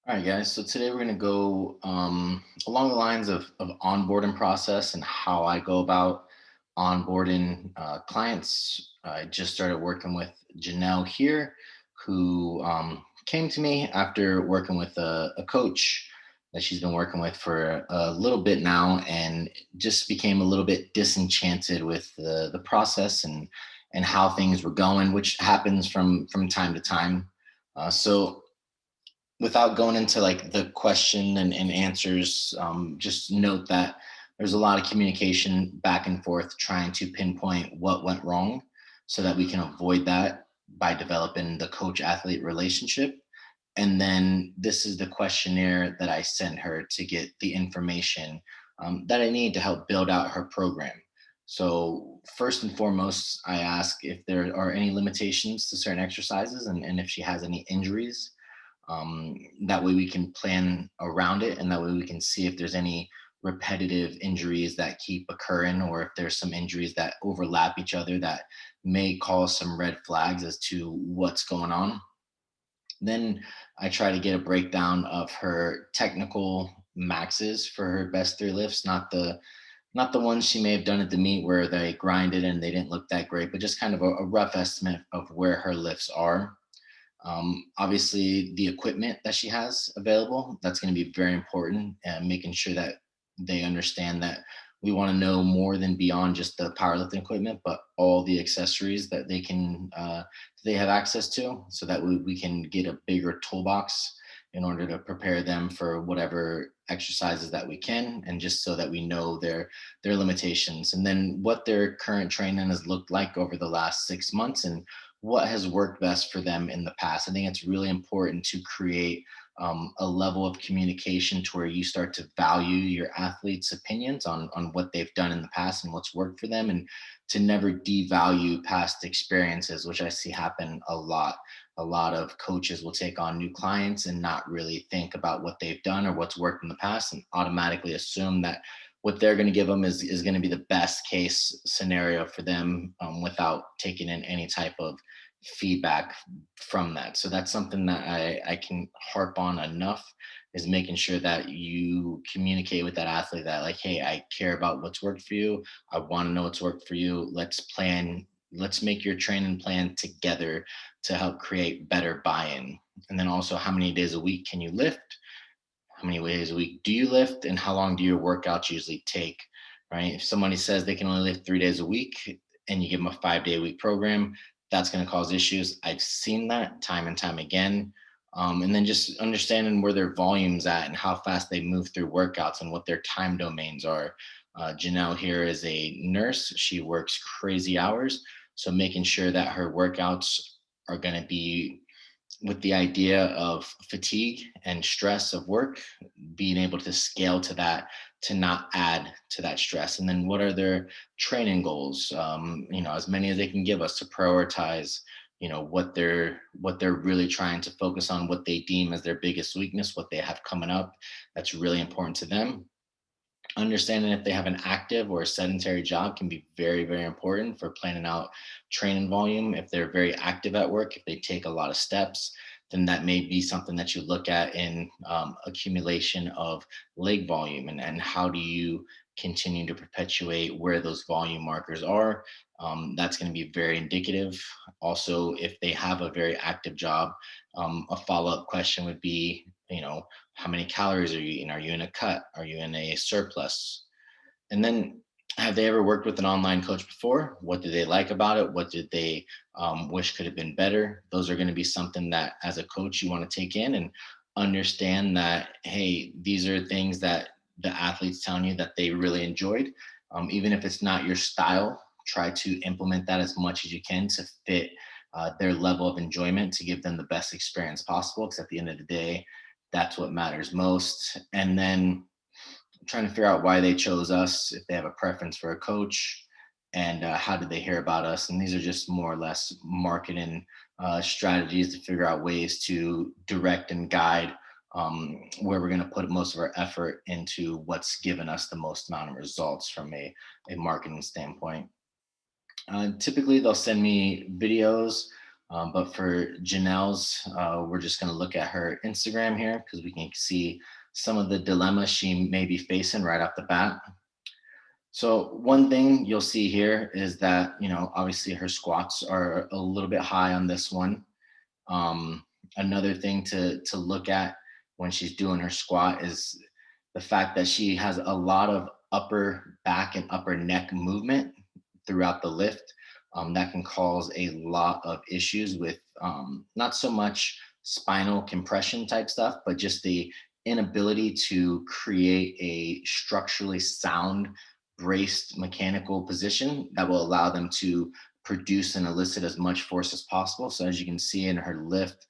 All right, guys. So today we're going to go along the lines of onboarding process and how I go about onboarding clients. I just started working with Janelle here, who came to me after working with a coach that she's been working with for a little bit now, and just became a little bit disenchanted with the process and how things were going, which happens from time to time. So without going into like the question and answers, just note that there's a lot of communication back and forth trying to pinpoint what went wrong so that we can avoid that by developing the coach athlete relationship. And then this is the questionnaire that I sent her to get the information that I need to help build out her program. So, first and foremost, I ask if there are any limitations to certain exercises and if she has any injuries. That way we can plan around it, and that way we can see if there's any repetitive injuries that keep occurring, or if there's some injuries that overlap each other that may cause some red flags as to what's going on. Then I try to get a breakdown of her technical maxes for her best three lifts, not the ones she may have done at the meet where they grinded and they didn't look that great, but just kind of a rough estimate of where her lifts are. Obviously, the equipment that she has available, that's going to be very important, and making sure that they understand that we want to know more than beyond just the powerlifting equipment, but all the accessories that they have access to, so that we can get a bigger toolbox in order to prepare them for whatever exercises that we can, and just so that we know their limitations, and then what their current training has looked like over the last 6 months, and what has worked best for them in the past. I think it's really important to create a level of communication to where you start to value your athletes' opinions on what they've done in the past and what's worked for them, and to never devalue past experiences, which I see happen a lot. A lot of coaches will take on new clients and not really think about what they've done or what's worked in the past, and automatically assume that what they're going to give them is going to be the best case scenario for them, without taking in any type of feedback from that. So that's something that I can harp on enough, is making sure that you communicate with that athlete that, like, hey, I care about what's worked for you. I want to know what's worked for you. Let's make your training plan together to help create better buy-in. And then also, how many days a week can you lift? How many days a week do you lift, and how long do your workouts usually take? Right? If somebody says they can only lift 3 days a week and you give them a 5 day a week program, that's going to cause issues. I've seen that time and time again. And then just understanding where their volume's at and how fast they move through workouts and what their time domains are. Janelle here is a nurse. She works crazy hours. So making sure that her workouts are going to be with the idea of fatigue and stress of work, being able to scale to that, to not add to that stress. And then what are their training goals? As many as they can give us to prioritize, what they're really trying to focus on, what they deem as their biggest weakness, what they have coming up that's really important to them. Understanding if they have an active or a sedentary job can be very, very important for planning out training volume. If they're very active at work, if they take a lot of steps, then that may be something that you look at in accumulation of leg volume, and how do you continue to perpetuate where those volume markers are. That's going to be very indicative. Also, if they have a very active job, a follow-up question would be, how many calories are you eating? Are you in a cut? Are you in a surplus? And then, have they ever worked with an online coach before? What did they like about it? What did they wish could have been better? Those are going to be something that, as a coach, you want to take in and understand that, hey, these are things that the athlete's telling you that they really enjoyed. Even if it's not your style, try to implement that as much as you can to fit their level of enjoyment, to give them the best experience possible. Because at the end of the day, that's what matters most. And then trying to figure out why they chose us, if they have a preference for a coach, and how did they hear about us. And these are just more or less marketing strategies to figure out ways to direct and guide where we're going to put most of our effort into what's given us the most amount of results from a marketing standpoint. Typically, they'll send me videos But for Janelle's, we're just going to look at her Instagram here because we can see some of the dilemmas she may be facing right off the bat. So one thing you'll see here is that, obviously her squats are a little bit high on this one. Um, Another thing to look at when she's doing her squat is the fact that she has a lot of upper back and upper neck movement throughout the lift. That can cause a lot of issues with not so much spinal compression type stuff, but just the inability to create a structurally sound braced mechanical position that will allow them to produce and elicit as much force as possible. So as you can see in her lift,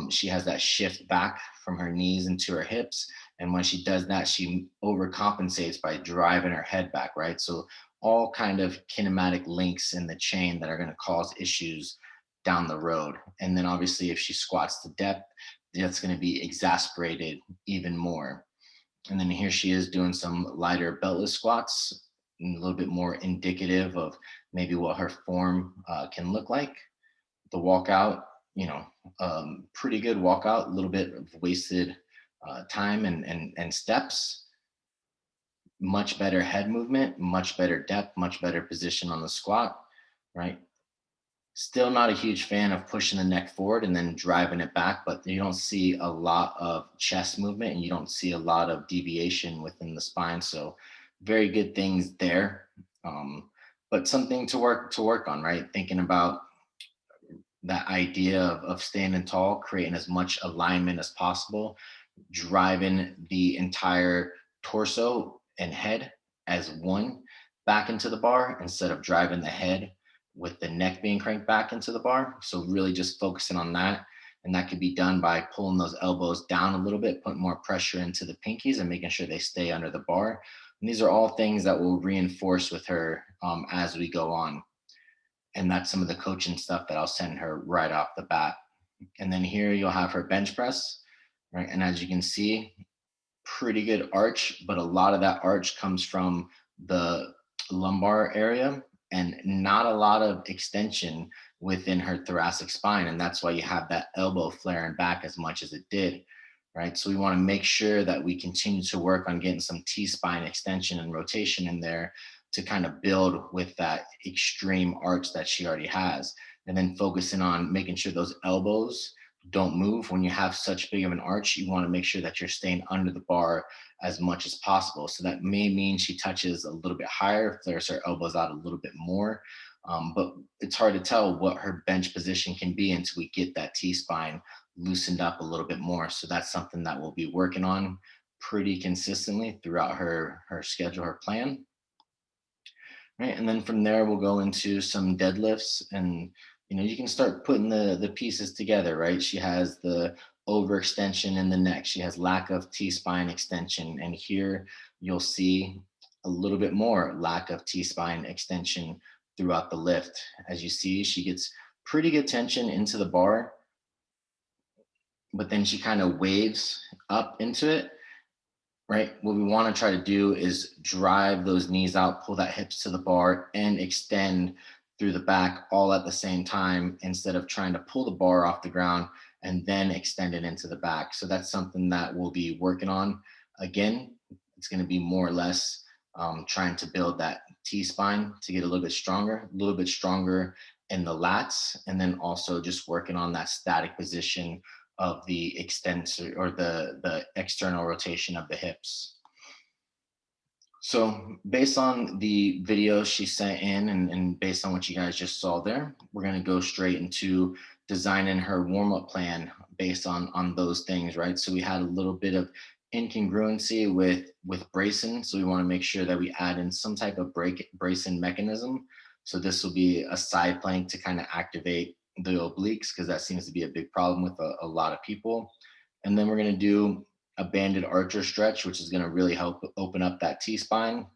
she has that shift back from her knees into her hips. And when she does that, she overcompensates by driving her head back, right? So all kind of kinematic links in the chain that are going to cause issues down the road. And then obviously if she squats to depth, that's going to be exasperated even more. And then here she is doing some lighter beltless squats, a little bit more indicative of maybe what her form can look like. The walkout, pretty good walkout, a little bit of wasted time and steps, much better head movement, much better depth, much better position on the squat, right? Still not a huge fan of pushing the neck forward and then driving it back, but you don't see a lot of chest movement and you don't see a lot of deviation within the spine. So very good things there. But something to work on, right? Thinking about that idea of standing tall, creating as much alignment as possible, driving the entire torso and head as one back into the bar instead of driving the head with the neck being cranked back into the bar. So really just focusing on that. And that can be done by pulling those elbows down a little bit, putting more pressure into the pinkies and making sure they stay under the bar. And these are all things that will reinforce with her as we go on. And that's some of the coaching stuff that I'll send her right off the bat. And then here you'll have her bench press, right? And as you can see, pretty good arch, but a lot of that arch comes from the lumbar area and not a lot of extension within her thoracic spine. And that's why you have that elbow flaring back as much as it did, right? So we want to make sure that we continue to work on getting some T-spine extension and rotation in there to kind of build with that extreme arch that she already has. And then focusing on making sure those elbows don't move. When you have such big of an arch, you want to make sure that you're staying under the bar as much as possible. So that may mean she touches a little bit higher, flares her elbows out a little bit more. But it's hard to tell what her bench position can be until we get that T-spine loosened up a little bit more. So that's something that we'll be working on pretty consistently throughout her schedule, her plan. Right. And then from there, we'll go into some deadlifts and, you can start putting the pieces together, right? She has the overextension in the neck. She has lack of T-spine extension. And here you'll see a little bit more lack of T-spine extension throughout the lift. As you see, she gets pretty good tension into the bar, but then she kind of waves up into it, right? What we want to try to do is drive those knees out, pull that hips to the bar, and extend through the back all at the same time instead of trying to pull the bar off the ground and then extend it into the back. So that's something that we'll be working on. Again, it's going to be more or less trying to build that T-spine to get a little bit stronger in the lats, and then also just working on that static position of the extensor or the external rotation of the hips. So based on the video she sent in and based on what you guys just saw there, we're going to go straight into designing her warm-up plan based on those things, right? So we had a little bit of incongruency with bracing. So we want to make sure that we add in some type of bracing mechanism. So this will be a side plank to kind of activate the obliques because that seems to be a big problem with a lot of people. And then we're going to do a banded archer stretch, which is going to really help open up that T-spine.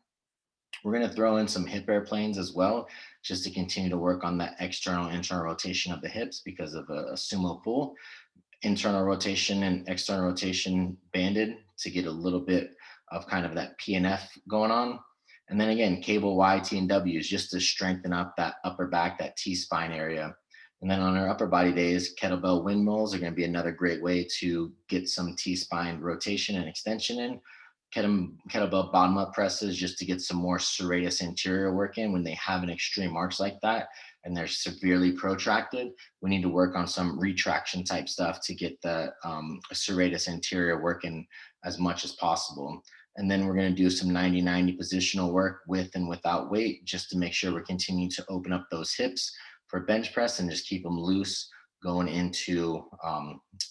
We're going to throw in some hip airplanes as well, just to continue to work on that internal rotation of the hips because of a sumo pull. Internal rotation and external rotation banded to get a little bit of kind of that PNF going on. And then again, cable Y, T, and W's just to strengthen up that upper back, that T-spine area. And then on our upper body days, kettlebell windmills are going to be another great way to get some T-spine rotation and extension in. Kettlebell bottom up presses just to get some more serratus anterior work in when they have an extreme arch like that and they're severely protracted. We need to work on some retraction type stuff to get the serratus anterior working as much as possible. And then we're going to do some 90-90 positional work with and without weight just to make sure we're continuing to open up those hips for bench press and just keep them loose going into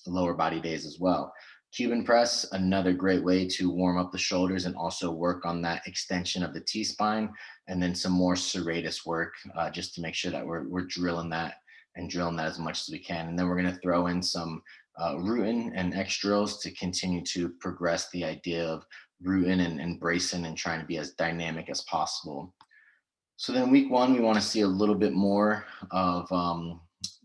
lower body days as well. Cuban press, another great way to warm up the shoulders and also work on that extension of the T-spine, and then some more serratus work just to make sure that we're drilling that and drilling that as much as we can. And then we're going to throw in some rooting and X drills to continue to progress the idea of rooting and bracing and trying to be as dynamic as possible. So then week one, we want to see a little bit more of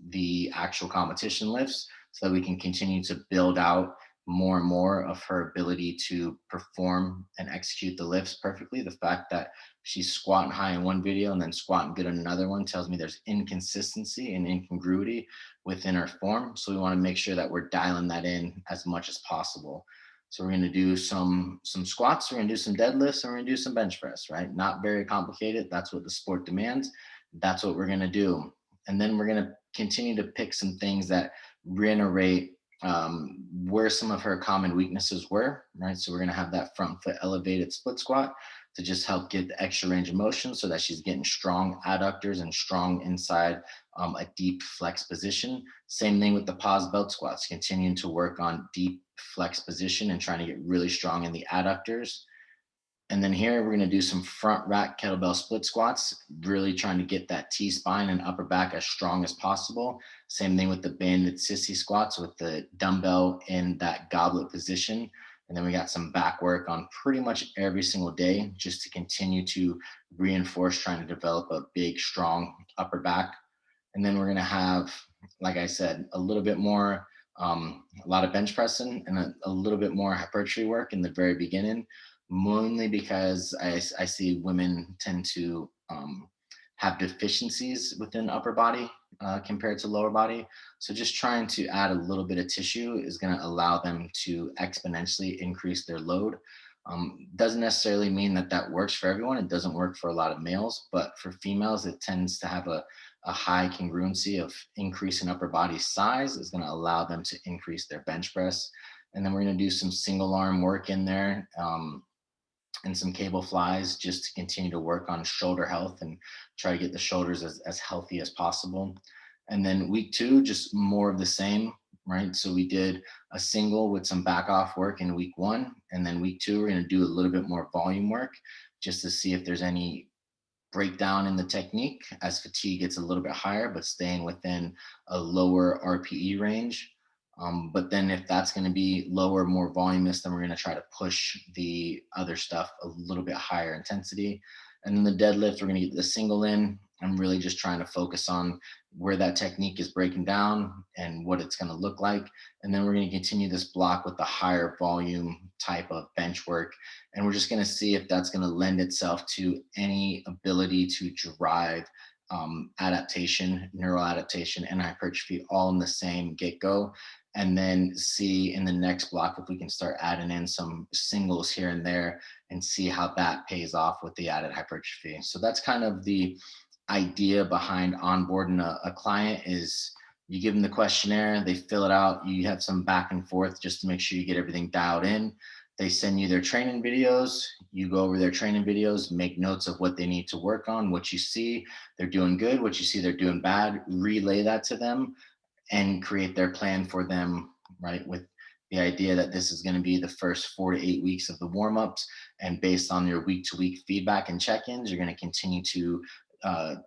the actual competition lifts so that we can continue to build out more and more of her ability to perform and execute the lifts perfectly. The fact that she's squatting high in one video and then squatting good in another one tells me there's inconsistency and incongruity within her form. So we want to make sure that we're dialing that in as much as possible. So we're going to do some squats, we're going to do some deadlifts, and we're going to do some bench press, right? Not very complicated. That's what the sport demands. That's what we're going to do. And then we're going to continue to pick some things that reiterate where some of her common weaknesses were, right? So we're going to have that front foot elevated split squat to just help get the extra range of motion so that she's getting strong adductors and strong inside a deep flex position. Same thing with the pause belt squats, continuing to work on deep flex position and trying to get really strong in the adductors. And then here we're going to do some front rack kettlebell split squats, really trying to get that T spine and upper back as strong as possible. Same thing with the banded sissy squats with the dumbbell in that goblet position. And then we got some back work on pretty much every single day just to continue to reinforce trying to develop a big, strong upper back. And then we're going to have, like I said, a little bit more, a lot of bench pressing and a little bit more hypertrophy work in the very beginning, mainly because I see women tend to have deficiencies within upper body compared to lower body. So just trying to add a little bit of tissue is going to allow them to exponentially increase their load. Doesn't necessarily mean that that works for everyone. It doesn't work for a lot of males, but for females, it tends to have a high congruency of increase in upper body size is going to allow them to increase their bench press. And then we're going to do some single arm work in there and some cable flies just to continue to work on shoulder health and try to get the shoulders as healthy as possible. And then week two, just more of the same, right? So we did a single with some back off work in week one. And then week two, we're going to do a little bit more volume work just to see if there's any breakdown in the technique as fatigue gets a little bit higher, but staying within a lower RPE range. But then if that's going to be lower, more voluminous, then we're going to try to push the other stuff a little bit higher intensity. And then the deadlift, we're going to get the single in. I'm really just trying to focus on where that technique is breaking down and what it's going to look like. And then we're going to continue this block with the higher volume type of bench work. And we're just going to see if that's going to lend itself to any ability to drive adaptation, neural adaptation, and hypertrophy all in the same get go. And then see in the next block if we can start adding in some singles here and there and see how that pays off with the added hypertrophy. So that's kind of the idea behind onboarding a client is you give them the questionnaire, they fill it out, you have some back and forth just to make sure you get everything dialed in. They send you their training videos, you go over their training videos, make notes of what they need to work on, what you see they're doing good, what you see they're doing bad, relay that to them and create their plan for them, right? With the idea that this is going to be the first 4 to 8 weeks of the warm-ups. And based on your week-to-week feedback and check-ins, you're going to continue to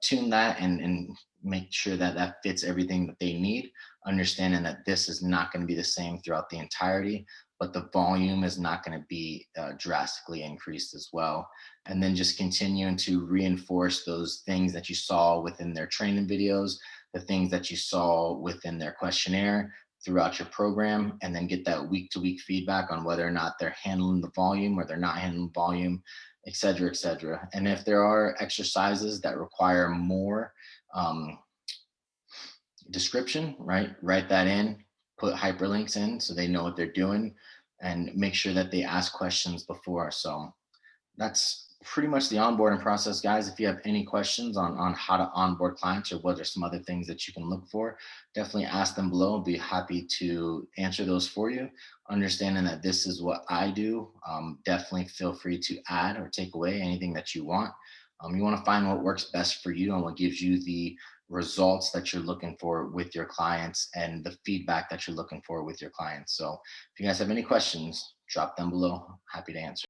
tune that and make sure that that fits everything that they need, understanding that this is not going to be the same throughout the entirety, but the volume is not going to be drastically increased as well. And then just continuing to reinforce those things that you saw within their training videos, the things that you saw within their questionnaire throughout your program, and then get that week to week feedback on whether or not they're handling the volume or they're not handling volume, et cetera, et cetera. And if there are exercises that require more description, right? Write that in, put hyperlinks in so they know what they're doing, and make sure that they ask questions before. So that's pretty much the onboarding process, guys. If you have any questions on how to onboard clients or what are some other things that you can look for, definitely ask them below. I'll be happy to answer those for you. Understanding that this is what I do, definitely feel free to add or take away anything that you want. You want to find what works best for you and what gives you the results that you're looking for with your clients and the feedback that you're looking for with your clients. So if you guys have any questions, drop them below. Happy to answer.